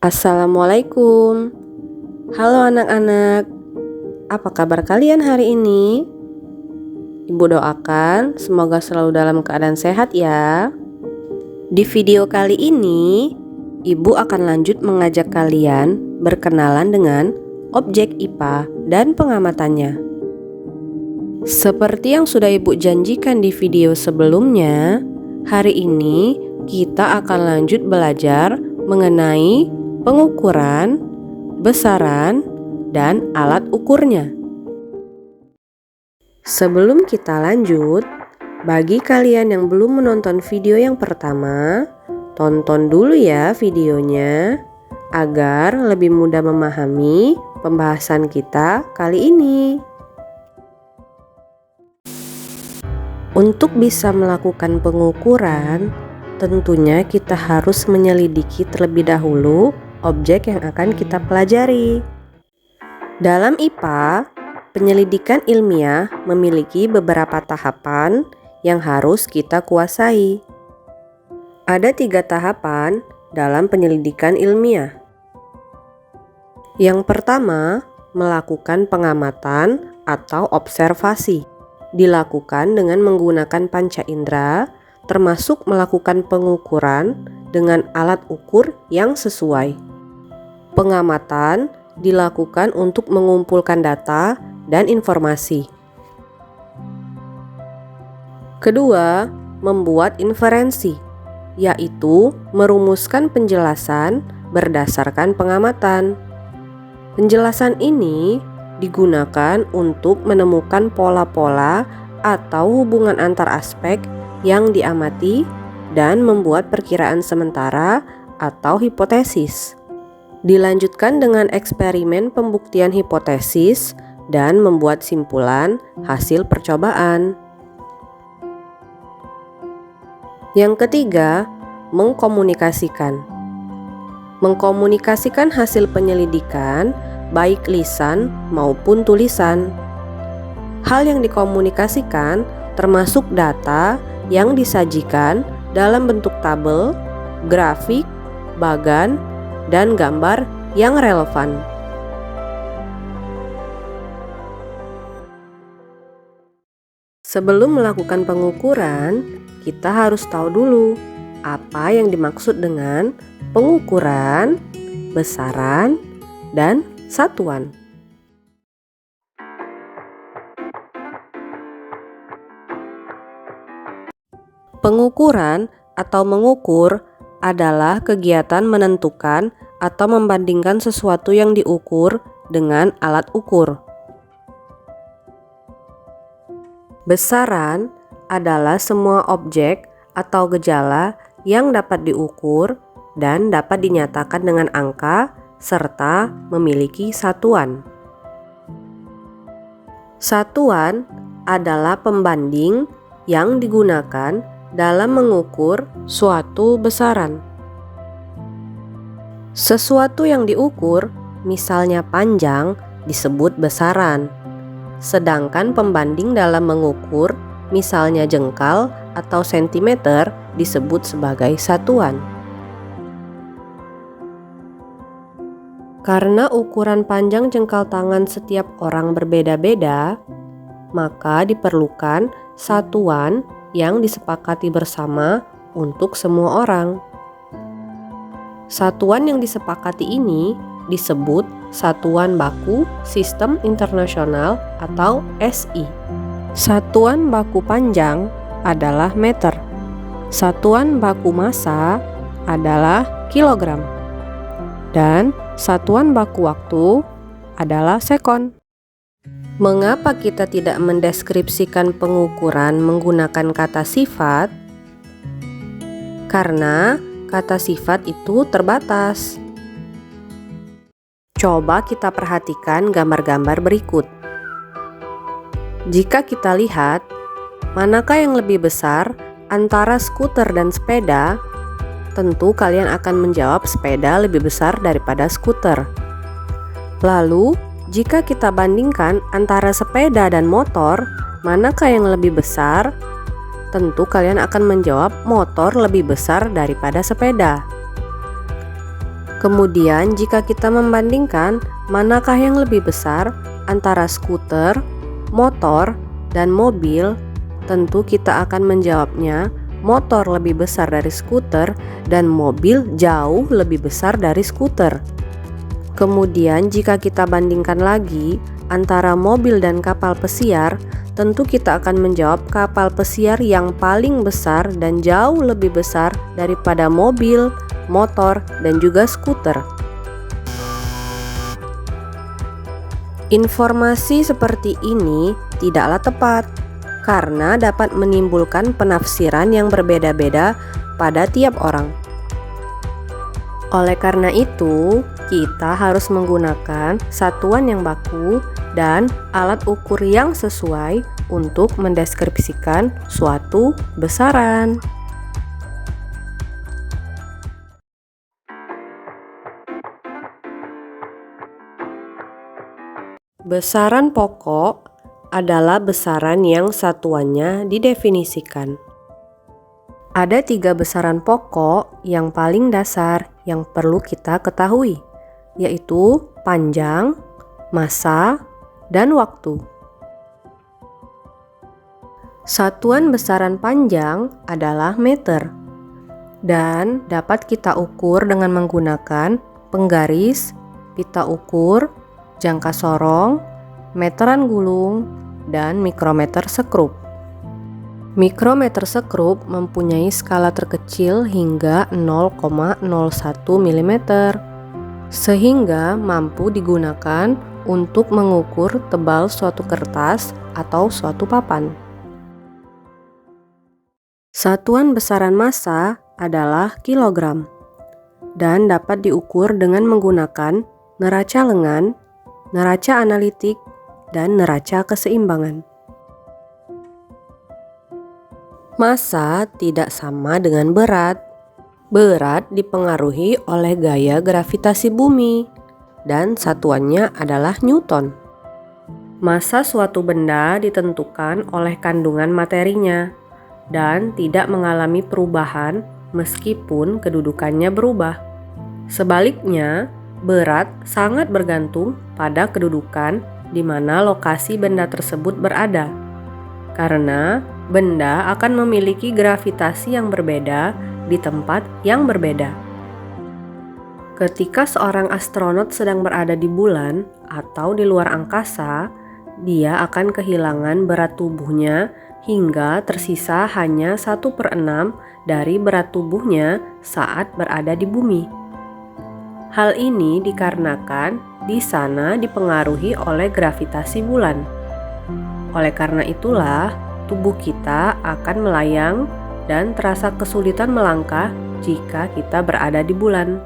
Assalamualaikum. Halo anak-anak, apa kabar kalian hari ini? Ibu doakan semoga selalu dalam keadaan sehat ya. Di video kali ini, Ibu akan lanjut mengajak kalian berkenalan dengan objek IPA dan pengamatannya. Seperti yang sudah Ibu janjikan di video sebelumnya, hari ini kita akan lanjut belajar mengenai pengukuran, besaran, dan alat ukurnya. Sebelum kita lanjut, bagi kalian yang belum menonton video yang pertama, tonton dulu ya videonya agar lebih mudah memahami pembahasan kita kali ini. Untuk bisa melakukan pengukuran, tentunya kita harus menyelidiki terlebih dahulu objek yang akan kita pelajari. Dalam IPA, penyelidikan ilmiah memiliki beberapa tahapan yang harus kita kuasai. Ada 3 tahapan dalam penyelidikan ilmiah. Yang pertama, melakukan pengamatan atau observasi. Dilakukan dengan menggunakan panca indera, termasuk melakukan pengukuran dengan alat ukur yang sesuai. Pengamatan dilakukan untuk mengumpulkan data dan informasi. Kedua, membuat inferensi, yaitu merumuskan penjelasan berdasarkan pengamatan. Penjelasan ini digunakan untuk menemukan pola-pola atau hubungan antar aspek yang diamati dan membuat perkiraan sementara atau hipotesis. Dilanjutkan dengan eksperimen pembuktian hipotesis dan membuat simpulan hasil percobaan. Yang ketiga, mengkomunikasikan. Mengkomunikasikan hasil penyelidikan baik lisan maupun tulisan. Hal yang dikomunikasikan termasuk data yang disajikan dalam bentuk tabel, grafik, bagan, dan gambar yang relevan. Sebelum melakukan pengukuran, kita harus tahu dulu apa yang dimaksud dengan pengukuran, besaran, dan satuan. Pengukuran atau mengukur adalah kegiatan menentukan atau membandingkan sesuatu yang diukur dengan alat ukur. Besaran adalah semua objek atau gejala yang dapat diukur dan dapat dinyatakan dengan angka serta memiliki satuan. Satuan adalah pembanding yang digunakan dalam mengukur suatu besaran. Sesuatu yang diukur, misalnya panjang, disebut besaran. Sedangkan pembanding dalam mengukur, misalnya jengkal atau sentimeter, disebut sebagai satuan. Karena ukuran panjang jengkal tangan setiap orang berbeda-beda, maka diperlukan satuan yang disepakati bersama untuk semua orang. Satuan yang disepakati ini disebut Satuan Baku Sistem Internasional atau SI. Satuan baku panjang adalah meter. Satuan baku massa adalah kilogram. Dan satuan baku waktu adalah sekon. Mengapa kita tidak mendeskripsikan pengukuran menggunakan kata sifat? Karena kata sifat itu terbatas. Coba kita perhatikan gambar-gambar berikut. Jika kita lihat, manakah yang lebih besar antara skuter dan sepeda? Tentu kalian akan menjawab sepeda lebih besar daripada skuter. Lalu, jika kita bandingkan antara sepeda dan motor, manakah yang lebih besar? Tentu kalian akan menjawab motor lebih besar daripada sepeda. Kemudian jika kita membandingkan manakah yang lebih besar antara skuter, motor, dan mobil, tentu kita akan menjawabnya motor lebih besar dari skuter dan mobil jauh lebih besar dari skuter. Kemudian jika kita bandingkan lagi antara mobil dan kapal pesiar, tentu kita akan menjawab kapal pesiar yang paling besar dan jauh lebih besar daripada mobil, motor, dan juga skuter. Informasi seperti ini tidaklah tepat karena dapat menimbulkan penafsiran yang berbeda-beda pada tiap orang. Oleh karena itu, kita harus menggunakan satuan yang baku dan alat ukur yang sesuai untuk mendeskripsikan suatu besaran. Besaran pokok adalah besaran yang satuannya didefinisikan. Ada 3 besaran pokok yang paling dasar yang perlu kita ketahui, yaitu panjang, massa, dan waktu. Satuan besaran panjang adalah meter dan dapat kita ukur dengan menggunakan penggaris, pita ukur, jangka sorong, meteran gulung, dan mikrometer sekrup. Mikrometer sekrup mempunyai skala terkecil hingga 0,01 mm, sehingga mampu digunakan untuk mengukur tebal suatu kertas atau suatu papan. Satuan besaran massa adalah kilogram dan dapat diukur dengan menggunakan neraca lengan, neraca analitik, dan neraca keseimbangan. Massa tidak sama dengan berat. Berat dipengaruhi oleh gaya gravitasi bumi dan satuannya adalah Newton. Massa suatu benda ditentukan oleh kandungan materinya dan tidak mengalami perubahan meskipun kedudukannya berubah. Sebaliknya, berat sangat bergantung pada kedudukan di mana lokasi benda tersebut berada, karena benda akan memiliki gravitasi yang berbeda di tempat yang berbeda. Ketika seorang astronot sedang berada di bulan atau di luar angkasa, dia akan kehilangan berat tubuhnya hingga tersisa hanya 1/6 dari berat tubuhnya saat berada di bumi. Hal ini dikarenakan di sana dipengaruhi oleh gravitasi bulan. Oleh karena itulah, tubuh kita akan melayang dan terasa kesulitan melangkah jika kita berada di bulan.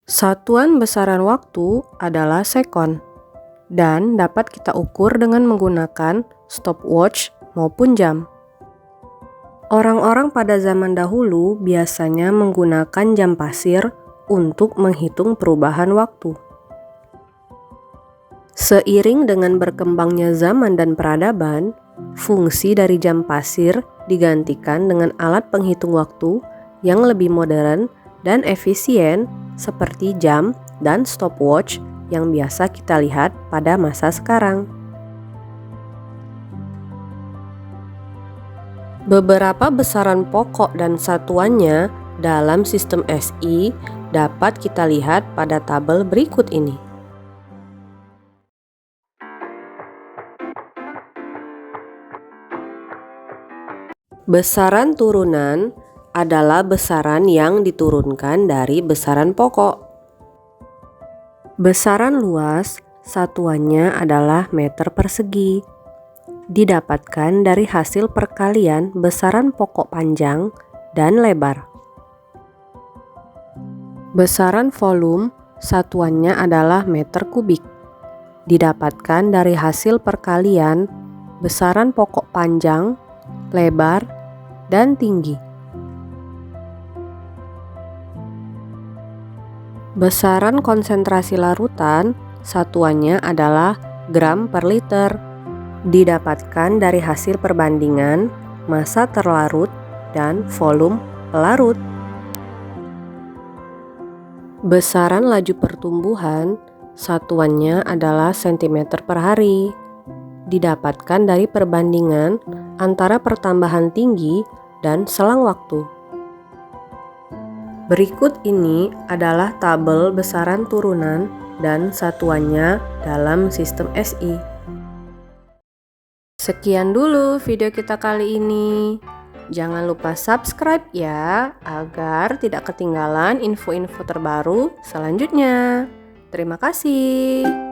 Satuan besaran waktu adalah sekon dan dapat kita ukur dengan menggunakan stopwatch maupun jam. Orang-orang pada zaman dahulu biasanya menggunakan jam pasir untuk menghitung perubahan waktu. Seiring dengan berkembangnya zaman dan peradaban, fungsi dari jam pasir digantikan dengan alat penghitung waktu yang lebih modern dan efisien seperti jam dan stopwatch yang biasa kita lihat pada masa sekarang. Beberapa besaran pokok dan satuannya dalam sistem SI dapat kita lihat pada tabel berikut ini. Besaran turunan adalah besaran yang diturunkan dari besaran pokok. Besaran luas satuannya adalah meter persegi. Didapatkan dari hasil perkalian besaran pokok panjang dan lebar. Besaran volume satuannya adalah meter kubik. Didapatkan dari hasil perkalian besaran pokok panjang, lebar, dan tinggi. Besaran konsentrasi larutan satuannya adalah gram per liter. Didapatkan dari hasil perbandingan massa terlarut dan volume pelarut. Besaran laju pertumbuhan satuannya adalah cm per hari. Didapatkan dari perbandingan antara pertambahan tinggi dan selang waktu. Berikut ini adalah tabel besaran turunan dan satuannya dalam sistem SI. Sekian dulu video kita kali ini. Jangan lupa subscribe ya, agar tidak ketinggalan info-info terbaru selanjutnya. Terima kasih.